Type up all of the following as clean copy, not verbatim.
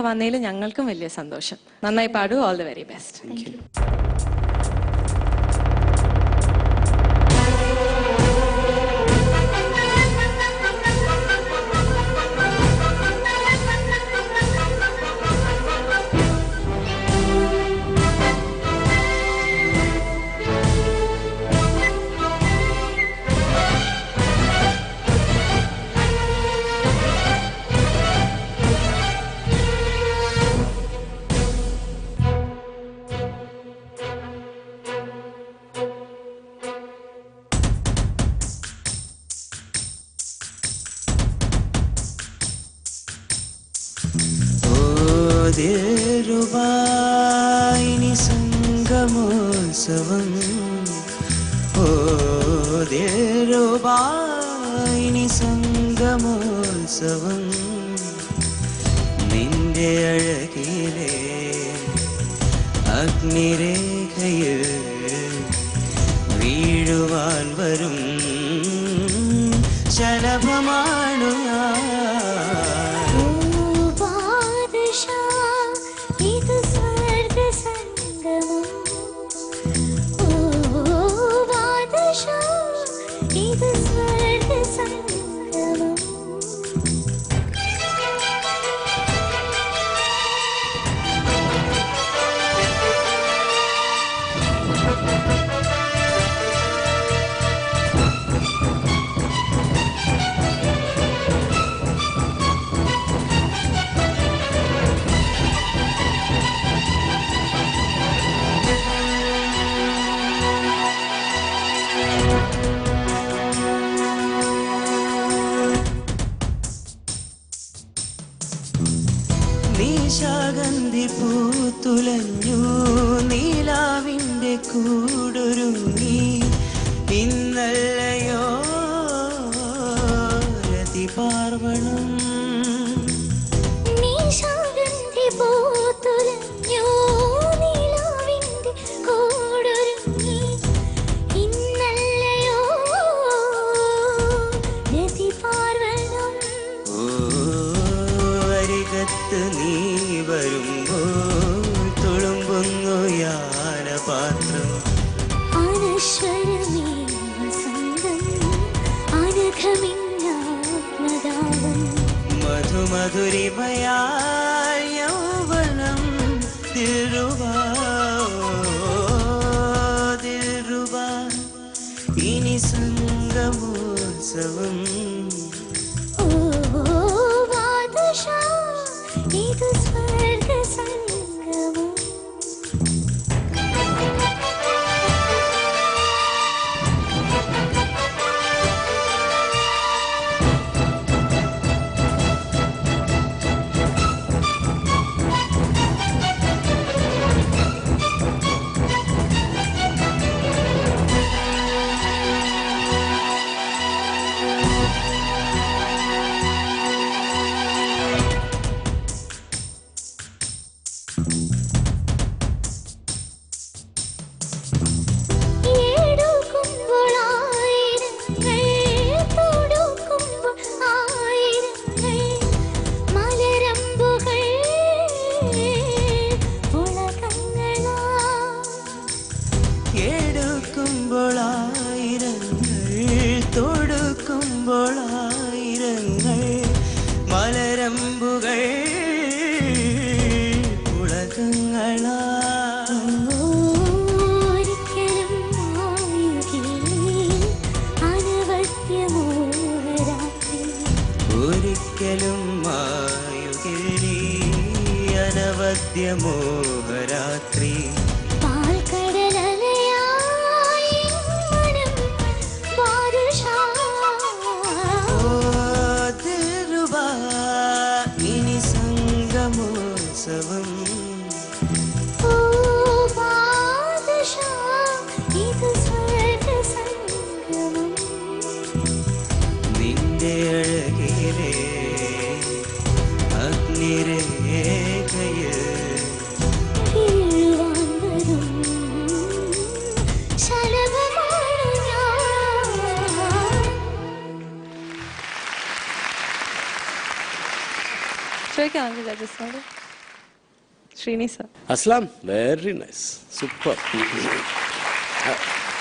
വന്നതിൽ ഞങ്ങൾക്കും വലിയ സന്തോഷം. നന്നായി പാടൂ. All the very best. ദിൽരുബായിനി സംഗമോത്സവം, ഓ ദിൽരുബായിനി സംഗമോത്സവം, നിന്റെ അഴകിലെ അഗ്നിരേഖയിൽ വീഴുവാൻ വരും ശലഭമാണു ഞാൻ. നിശാഗന്ധി പൂത്തുലഞ്ഞു നീലാവിൻ്റെ കൂടൊരുങ്ങി, ഇന്നല്ലയോ രതിപാർവണം. നിശാഗന്ധി പൂത്തുലഞ്ഞു നീലാവിൻ്റെ കൂടൊരുങ്ങി, ഇന്നല്ലയോ രതിപാർവണം. അരികത്ത് നീ വരുമ്പോൾ തുളുമ്പുന്നു യാനപാത്രം. അനശ്വരമേ വസന്തം അനഘമിന്നാത്മദാനം, മധുമധുരിമയാൽ യൗവനം. ദിൽരുബാ ദിൽരുബാ ഇനി സംഗമോത്സവം, ഇത് സ്വർഗ സംഗമം. ൊടുക്കുമ്പോളായിരങ്ങൾ മലരമ്പുകൾ പുളകങ്ങളാ. ഒരിക്കലും മായുകിലി അനവദ്യമോഹരാത്രി. ഇനി സംഗമോത്സവം, നിന്റെ അഴകിലെ അഗ്നിരേഖയിൽ ചോദിക്കാം ജഡ്ജസിനോട്. ശ്രീനി സർ. അസ്ലാം വെരി നൈസ്, സൂപ്പർ.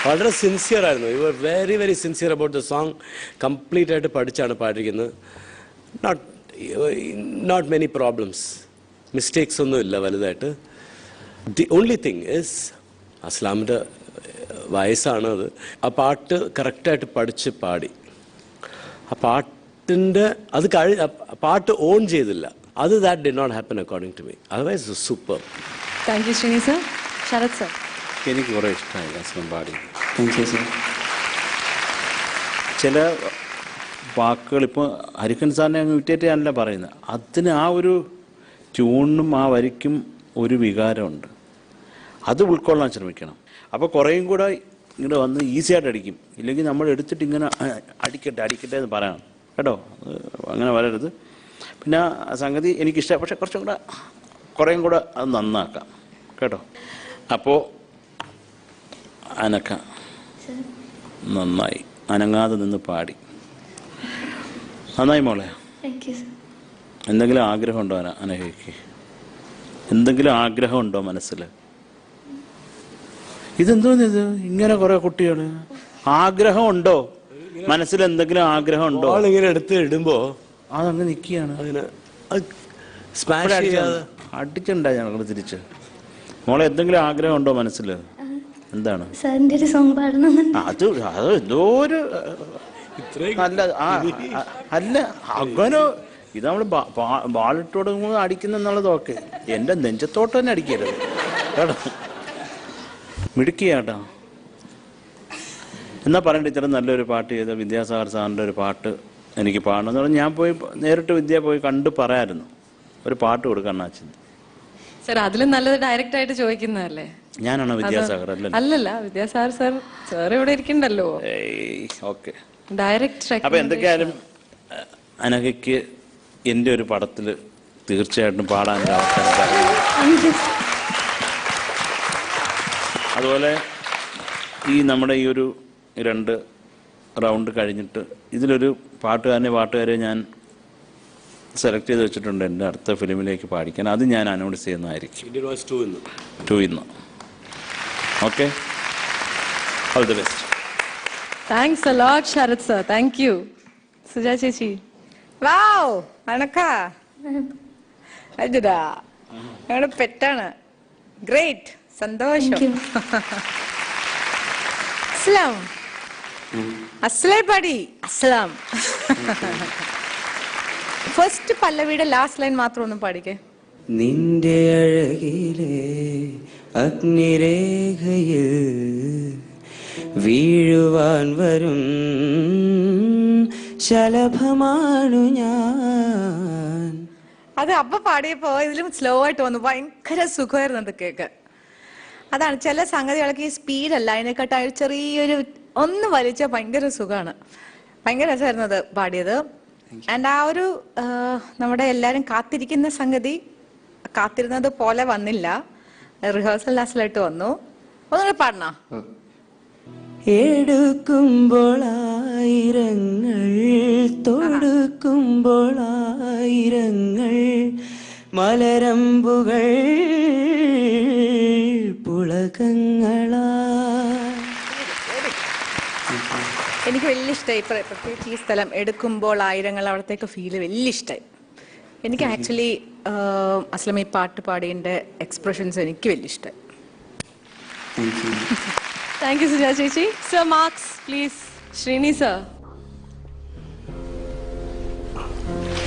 വളരെ സിൻസിയർ ആയിരുന്നു. You are very very sincere about the song. Complete ആയിട്ട് പഠിച്ചാണ് പാടിയിരിക്കുന്നത്. നോട്ട് മെനി പ്രോബ്ലംസ്, മിസ്റ്റേക്സ് ഒന്നും ഇല്ല വലുതായിട്ട്. ദി ഓൺലി തിങ് ഈസ് അസ്ലാമിൻ്റെ വയസ്സാണ് അത്. ആ പാട്ട് കറക്റ്റായിട്ട് പഠിച്ച് പാടി. ആ പാട്ടിൻ്റെ അത് പാട്ട് ഓൺ ചെയ്തില്ല. അത് that did not happen according to me. Otherwise super. Thank you Sreeni sir. Sharath sir. എനിക്ക് കുറേ ഇഷ്ടമായി അസ്ലം പാടി. Thank you sir. ചില വാക്കുകൾ ഇപ്പോൾ ഹരിക്കൻ സാറിനെ അങ്ങ് വിറ്റേറ്റ് ഞാനല്ല പറയുന്നത്, അതിന് ആ ഒരു ട്യൂണിനും ആ വരിക്കും ഒരു വികാരമുണ്ട്. അത് ഉൾക്കൊള്ളാൻ ശ്രമിക്കണം. അപ്പോൾ കുറേയും കൂടെ ഇങ്ങനെ വന്ന് ഈസിയായിട്ട് അടിക്കും. ഇല്ലെങ്കിൽ നമ്മൾ എടുത്തിട്ട് ഇങ്ങനെ അടിക്കട്ടെ എന്ന് പറയണം കേട്ടോ. അങ്ങനെ വരരുത്. പിന്നെ സംഗതി എനിക്കിഷ്ടമാണ്, പക്ഷെ കുറച്ചും കൂടെ കുറേയും കൂടെ അത് നന്നാക്കാം കേട്ടോ. അപ്പോൾ അനക്ക നന്നായി അനങ്ങാതെ നിന്ന് പാടി. നന്നായി മോളെ. എന്തെങ്കിലും ആഗ്രഹമുണ്ടോ അനഘയ്ക്ക്? എന്തെങ്കിലും ആഗ്രഹമുണ്ടോ മനസ്സിൽ? ഇതെന്തോന്നിത് ഇങ്ങനെ കുറെ കുട്ടികൾ ആഗ്രഹമുണ്ടോ മനസ്സിൽ? എന്തെങ്കിലും ആഗ്രഹമുണ്ടോ? ഇങ്ങനെ എടുത്ത് ഇടുമ്പോ അതങ്ങ് നിൽക്കുകയാണ്. അടിച്ചിട്ടുണ്ടാ ഞങ്ങൾ തിരിച്ച്. മോളെ എന്തെങ്കിലും ആഗ്രഹമുണ്ടോ മനസ്സിൽ? എന്താണ്? സാറിന്റെ ഒരു സോങ് പാടണമെന്നുണ്ട്. അത് എന്തോ ഒരു നല്ല അല്ല അങ്ങനെ ഇത് നമ്മൾ ബാളിട്ടോട് അടിക്കുന്ന എന്നുള്ളത് ഓക്കെ. എൻ്റെ നെഞ്ചത്തോട്ട് തന്നെ അടിക്കരുത് കേട്ടോ. മിടുക്കിയാട്ടോ. എന്നാ പറയണ്ട, ഇത്ര നല്ലൊരു പാട്ട് ചെയ്ത വിദ്യാസാഗർ സാറിൻ്റെ ഒരു പാട്ട് എനിക്ക് പാടണമെന്ന് പറഞ്ഞാൽ ഞാൻ പോയി നേരിട്ട് വിദ്യ പോയി കണ്ട് പറയായിരുന്നു. ഒരു പാട്ട് കൊടുക്കാൻ അച്ഛൻ. സർ അതിലും നല്ലത് ഡയറക്റ്റ് ആയിട്ട് ചോദിക്കുന്നതല്ലേ. ഞാനാണോ വിദ്യാസാഗർ? അല്ലല്ല, വിദ്യാസാഗർ സർ. സാർ ഇവിടെ ഇരിക്കണ്ടല്ലോ. ഓക്കെ. ഡയറക്റ്റ്. അപ്പൊ എന്തൊക്കെയായാലും അനഘയ്ക്ക് എൻ്റെ ഒരു പടത്തിൽ തീർച്ചയായിട്ടും പാടാനൊരു അവസരം. അതുപോലെ ഈ നമ്മുടെ ഈ ഒരു 2 റൗണ്ട് കഴിഞ്ഞിട്ട് ഇതിലൊരു പാട്ടുകാരെ ഞാൻ സെലക്ട് ചെയ്ത് വെച്ചിട്ടുണ്ട് എൻ്റെ അടുത്ത ഫിലിമിലേക്ക് പാടിക്കാൻ. അത് ഞാൻ അനൗൺസ് ചെയ്യുന്നതായിരിക്കും. 2 ഇന്ന്. Okay, all the best. Thanks a lot Sharath sir. Thank you. Suja ചേച്ചി. വാവ് അനക്ക അജുടാ ഞങ്ങളുടെ പെറ്റാണ്. ഗ്രേറ്റ്, സന്തോഷം. അസ്ലാം അസ്ലേ പാടി. അസ്ലാം ഫസ്റ്റ് പല്ലവിയുടെ ലാസ്റ്റ് ലൈൻ മാത്രം ഒന്ന് പാടിക്കേ. നിന്റെ അഴകിലെ അഗ്നിരേഖയിൽ വീഴുവാൻ വരും ശലഭമാണു ഞാൻ. അത് അപ്പൊ പാടിയപ്പോ ഇതിലും സ്ലോ ആയിട്ട് വന്നു. ഭയങ്കര സുഖമായിരുന്നു അത് കേക്ക്. അതാണ് ചില സംഗതികളൊക്കെ ഈ സ്പീഡല്ല, അതിനെക്കാട്ടും ചെറിയൊരു ഒന്ന് വലിച്ചാൽ ഭയങ്കര സുഖമാണ്. ഭയങ്കര രസമായിരുന്നു അത് പാടിയത്. ആൻഡ് ആ ഒരു നമ്മുടെ എല്ലാരും കാത്തിരിക്കുന്ന സംഗതി കാത്തിരുന്നത് പോലെ വന്നില്ല. റിഹേഴ്സൽ ലാസ്റ്റിലായിട്ട് വന്നു. ഒന്നുകൂടെ പാടണോ? എടുക്കുമ്പോൾ ആയിരങ്ങൾ തൊടുക്കുമ്പോൾ ആയിരങ്ങൾ മലരമ്പുകൾ പുളകങ്ങളാ. എനിക്ക് വലിയ ഇഷ്ടമായി. പ്രത്യേകിച്ച് ഈ സ്ഥലം എടുക്കുമ്പോൾ ആയിരങ്ങൾ, അവിടത്തേക്ക് ഫീല് വലിയ ഇഷ്ടമായി. എനിക്ക് ആക്ച്വലി അസ്ലം ഈ പാട്ട് പാടിയതിൻ്റെ എക്സ്പ്രഷൻസ് എനിക്ക് വലിയ ഇഷ്ടമായി. താങ്ക് യു സുജാ ചേച്ചി. Sir marks please. Sreeni sir.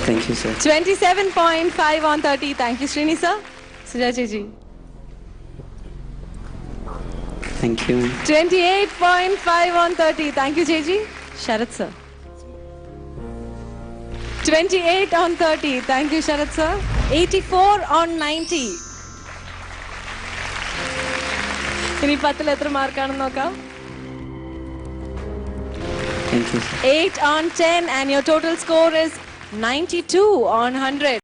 Thank you, sir. 27.5 on 30. Thank you, Srini sir. Suja Cheji. Thank you. 28.5 on 30. Thank you, Cheji. Sharath sir. 28 on 30. Thank you, Sharath sir. 84 on 90. ഇനി 10 എത്ര മാർക്കാണെന്ന് നോക്കാം. Thank you, sir. 8 on 10 and your total score is 92 on 100.